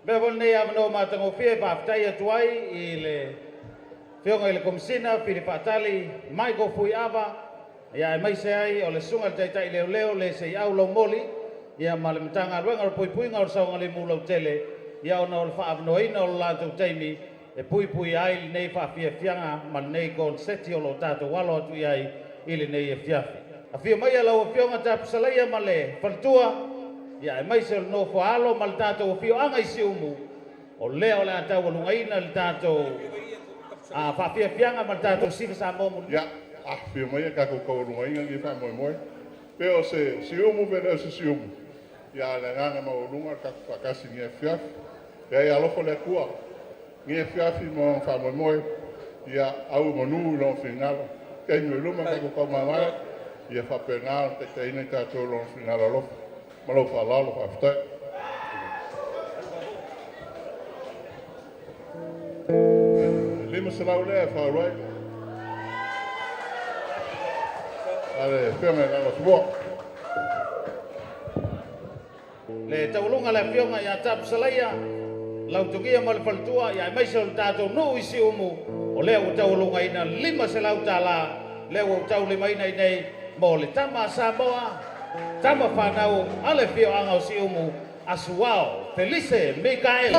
Bebol nei amano matango fie whaftai atuai I le whionga I le komisina piri whaatali mai ko fui awa ia e mai se ai o le sunga le taitai leo leo le se iau lau moli ia ma le matanga ruenga o pui pui ngau saunga le mulau tele ia ona o le whaavanoina o le lātou teimi e pui pui ai le nei whaafia fianga ma nei kon seti o lo tātou walo atu iai I le nei e fiafi. A fia mai ala o whionga tapusalaia ma le whantua ia e mai se no fo alo mal tato fio anga I siumu o leo le ata o lungaina le tato a fa fia fianga mal tato sifa sa mo ya a fio mai ka ko lungaina ki fa mo pe o se siumu pe se siumu ya le nganga mo lunga ka fa kasi nge fia ya lo fo le kua nge fia fi mo fa mo ya au mo nu lo final ke mo luma ka ko ma ya fa penal te te ina tato lo final lo Malo fa lalo fa fta. Lima se lau le fa right. Ale, peme na lo le taulunga le fionga ia tap salaia lau tukia mal faltua ia mai se tato no isi umu o le o taulunga ina lima se lau tala le o taulima ina nei mo le tama Samoa Tama whanau ale fio anga o si umu asuao Felice Mikael.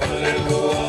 Hallelujah.